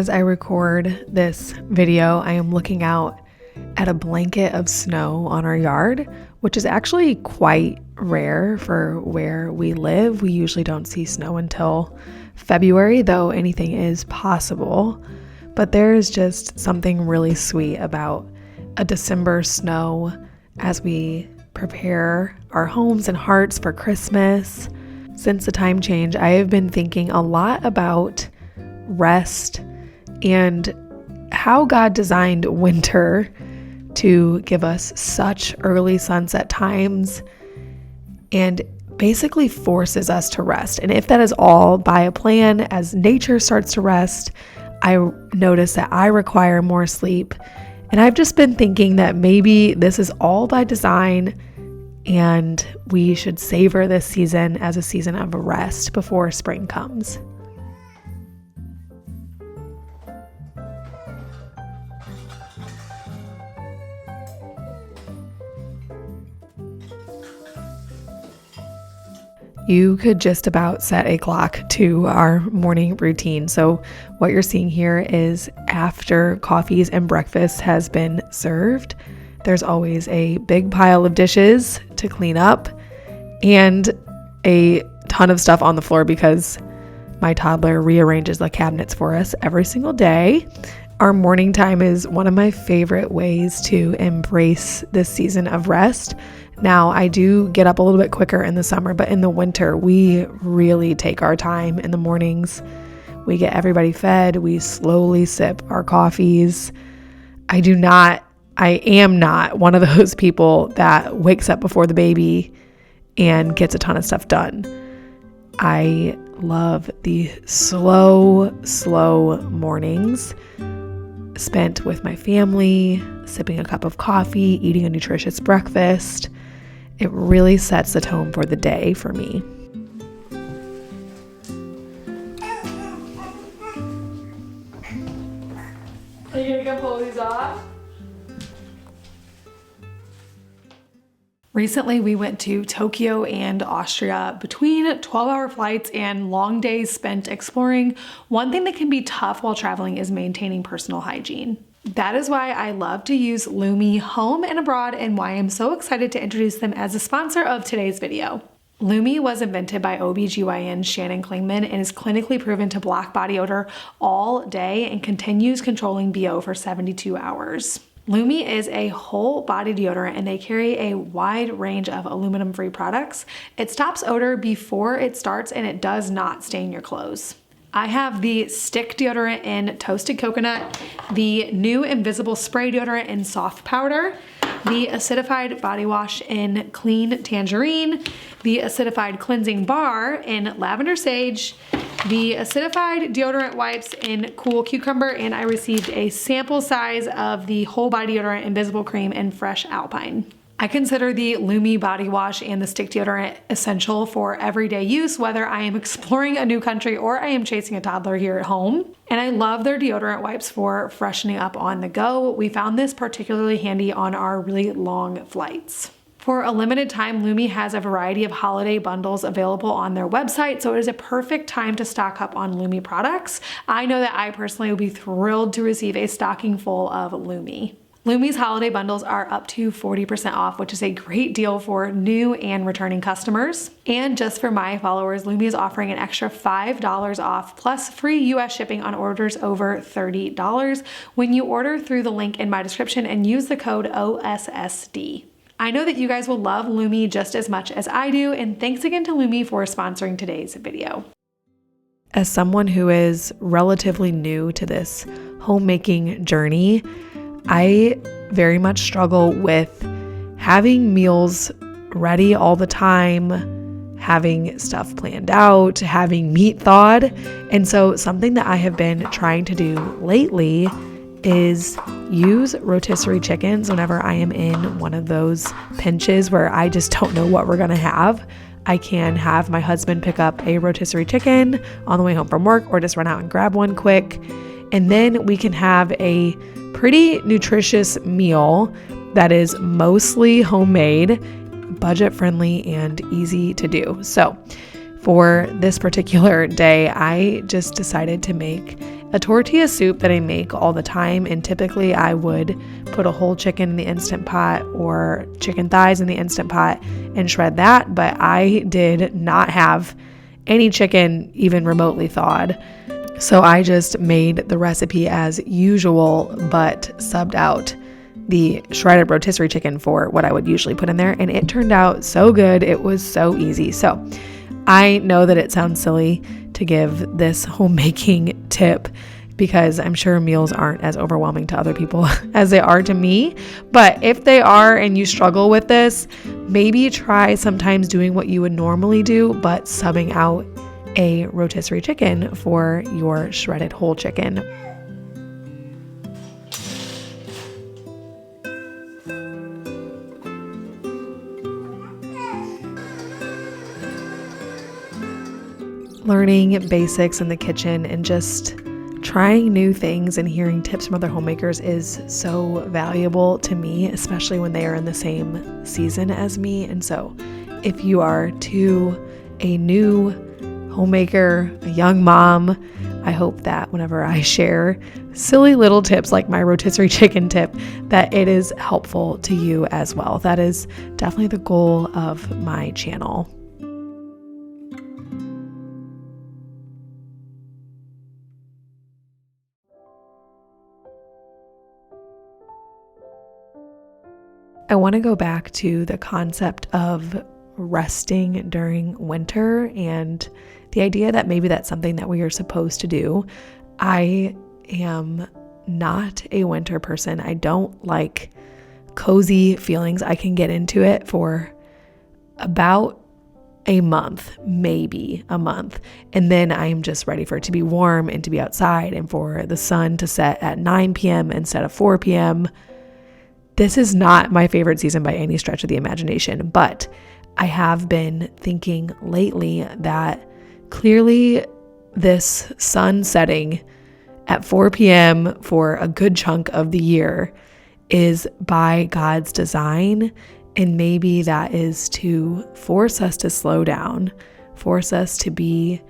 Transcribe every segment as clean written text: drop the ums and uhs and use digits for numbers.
As I record this video, I am looking out at a blanket of snow on our yard, which is actually quite rare for where we live. We usually don't see snow until February, though anything is possible. But there's just something really sweet about a December snow as we prepare our homes and hearts for Christmas. Since the time change, I have been thinking a lot about rest and how God designed winter to give us such early sunset times and basically forces us to rest. And if that is all by a plan, as nature starts to rest, I notice that I require more sleep. And I've just been thinking that maybe this is all by design and we should savor this season as a season of rest before spring comes. You could just about set a clock to our morning routine. So what you're seeing here is after coffees and breakfast has been served, there's always a big pile of dishes to clean up and a ton of stuff on the floor because my toddler rearranges the cabinets for us every single day. Our morning time is one of my favorite ways to embrace this season of rest. Now, I do get up a little bit quicker in the summer, but in the winter, we really take our time in the mornings. We get everybody fed. We slowly sip our coffees. I am not one of those people that wakes up before the baby and gets a ton of stuff done. I love the slow mornings spent with my family, sipping a cup of coffee, eating a nutritious breakfast. It really sets the tone for the day for me. Are you gonna go pull these off? Recently, we went to Tokyo and Austria. Between 12-hour flights and long days spent exploring, one thing that can be tough while traveling is maintaining personal hygiene. That is why I love to use Lumi home and abroad and why I'm so excited to introduce them as a sponsor of today's video. Lumi was invented by OBGYN Shannon Klingman and is clinically proven to block body odor all day and continues controlling BO for 72 hours. Lumi is a whole body deodorant and they carry a wide range of aluminum-free products. It stops odor before it starts and it does not stain your clothes. I have the stick deodorant in toasted coconut, the new invisible spray deodorant in soft powder, the acidified body wash in clean tangerine, the acidified cleansing bar in lavender sage, the acidified deodorant wipes in cool cucumber, and I received a sample size of the whole body deodorant invisible cream in fresh alpine. I consider the Lumi body wash and the stick deodorant essential for everyday use, whether I am exploring a new country or I am chasing a toddler here at home. And I love their deodorant wipes for freshening up on the go. We found this particularly handy on our really long flights. For a limited time, Lumi has a variety of holiday bundles available on their website, so it is a perfect time to stock up on Lumi products. I know that I personally will be thrilled to receive a stocking full of Lumi. Lumi's holiday bundles are up to 40% off, which is a great deal for new and returning customers. And just for my followers, Lumi is offering an extra $5 off plus free US shipping on orders over $30 when you order through the link in my description and use the code OSSD. I know that you guys will love Lumi just as much as I do, and thanks again to Lumi for sponsoring today's video. As someone who is relatively new to this homemaking journey, I very much struggle with having meals ready all the time, having stuff planned out, having meat thawed. And so something that I have been trying to do lately is use rotisserie chickens whenever I am in one of those pinches where I just don't know what we're going to have. I can have my husband pick up a rotisserie chicken on the way home from work or just run out and grab one quick. And then we can have a pretty nutritious meal that is mostly homemade, budget friendly, and easy to do. So For this particular day, I just decided to make a tortilla soup that I make all the time. And typically I would put a whole chicken in the Instant Pot or chicken thighs in the Instant Pot and shred that. But I did not have any chicken even remotely thawed. So I just made the recipe as usual, but subbed out the shredded rotisserie chicken for what I would usually put in there. And it turned out so good. It was so easy. So I know that it sounds silly to give this homemaking tip because I'm sure meals aren't as overwhelming to other people as they are to me. But if they are and you struggle with this, maybe try sometimes doing what you would normally do, but subbing out a rotisserie chicken for your shredded whole chicken. Learning basics in the kitchen and just trying new things and hearing tips from other homemakers is so valuable to me, especially when they are in the same season as me. And so if you are a new homemaker, a young mom, I hope that whenever I share silly little tips like my rotisserie chicken tip, that it is helpful to you as well. That is definitely the goal of my channel. I want to go back to the concept of resting during winter and the idea that maybe that's something that we are supposed to do. I am not a winter person. I don't like cozy feelings. I can get into it for about a month, maybe a month. And then I'm just ready for it to be warm and to be outside and for the sun to set at 9 p.m. instead of 4 p.m. This is not my favorite season by any stretch of the imagination, but I have been thinking lately that clearly this sun setting at 4 p.m. for a good chunk of the year is by God's design. And maybe that is to force us to slow down, force us to be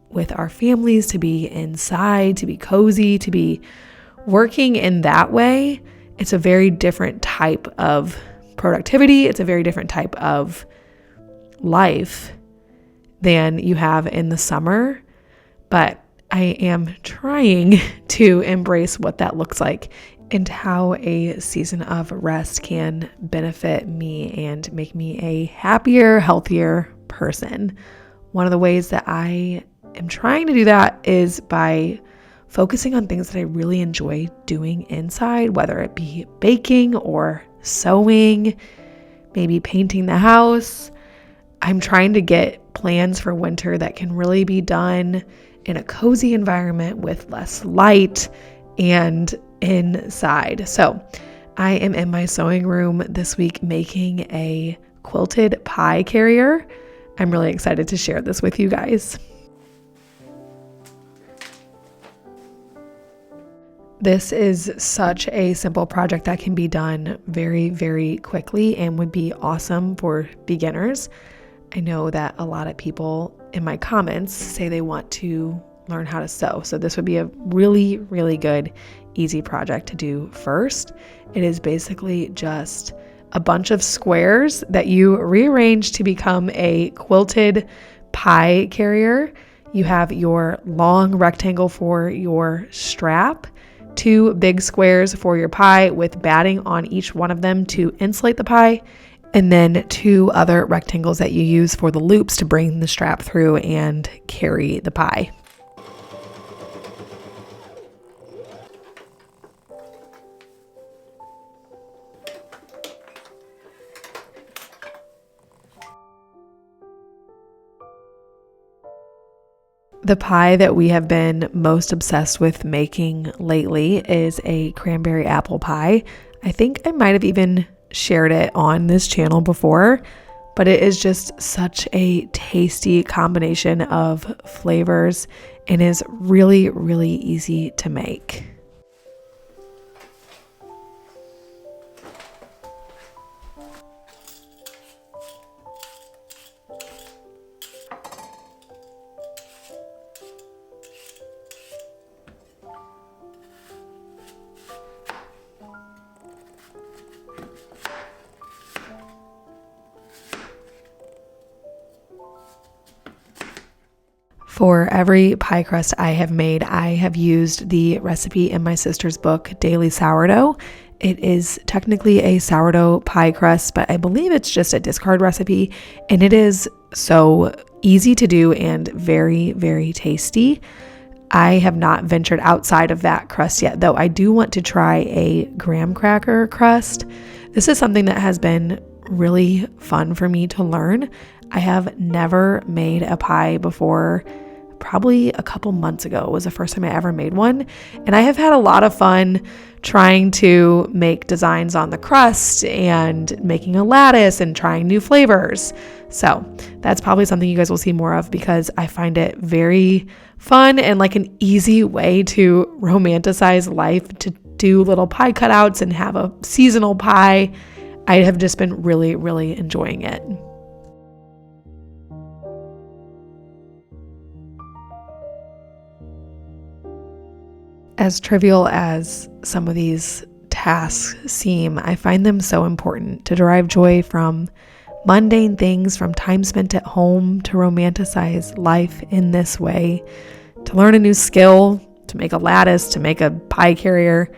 with our families, to be inside, to be cozy, to be working in that way. It's a very different type of productivity. It's a very different type of life than you have in the summer. But I am trying to embrace what that looks like and how a season of rest can benefit me and make me a happier, healthier person. One of the ways that I am trying to do that is by focusing on things that I really enjoy doing inside, whether it be baking or sewing, maybe painting the house. I'm trying to get plans for winter that can really be done in a cozy environment with less light and inside. So I am in my sewing room this week making a quilted pie carrier. I'm really excited to share this with you guys. This is such a simple project that can be done very, very quickly and would be awesome for beginners. I know that a lot of people in my comments say they want to learn how to sew. So this would be a really, really good, easy project to do first. It is basically just a bunch of squares that you rearrange to become a quilted pie carrier. You have your long rectangle for your strap, 2 big squares for your pie with batting on each one of them to insulate the pie, and then 2 other rectangles that you use for the loops to bring the strap through and carry the pie. The pie that we have been most obsessed with making lately is a cranberry apple pie. I think I might have even shared it on this channel before, but it is just such a tasty combination of flavors and is really, really easy to make. For every pie crust I have made, I have used the recipe in my sister's book, Daily Sourdough. It is technically a sourdough pie crust, but I believe it's just a discard recipe, and it is so easy to do and very, very tasty. I have not ventured outside of that crust yet, though I do want to try a graham cracker crust. This is something that has been really fun for me to learn. I have never made a pie before. Probably a couple months ago was the first time I ever made one. And I have had a lot of fun trying to make designs on the crust and making a lattice and trying new flavors. So that's probably something you guys will see more of, because I find it very fun and like an easy way to romanticize life, to do little pie cutouts and have a seasonal pie. I have just been really, really enjoying it. As trivial as some of these tasks seem, I find them so important to derive joy from mundane things, from time spent at home, to romanticize life in this way, to learn a new skill, to make a lattice, to make a pie carrier.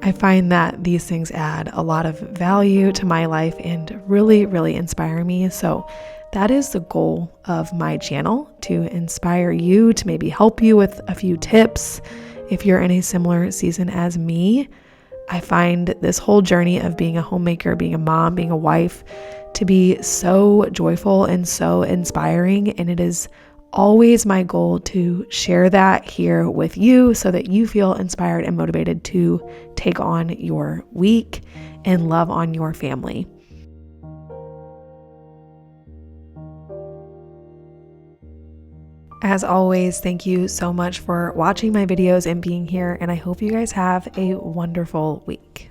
I find that these things add a lot of value to my life and really, really inspire me. So that is the goal of my channel, to inspire you, to maybe help you with a few tips. If you're in a similar season as me, I find this whole journey of being a homemaker, being a mom, being a wife, to be so joyful and so inspiring. And it is always my goal to share that here with you so that you feel inspired and motivated to take on your week and love on your family. As always, thank you so much for watching my videos and being here, and I hope you guys have a wonderful week.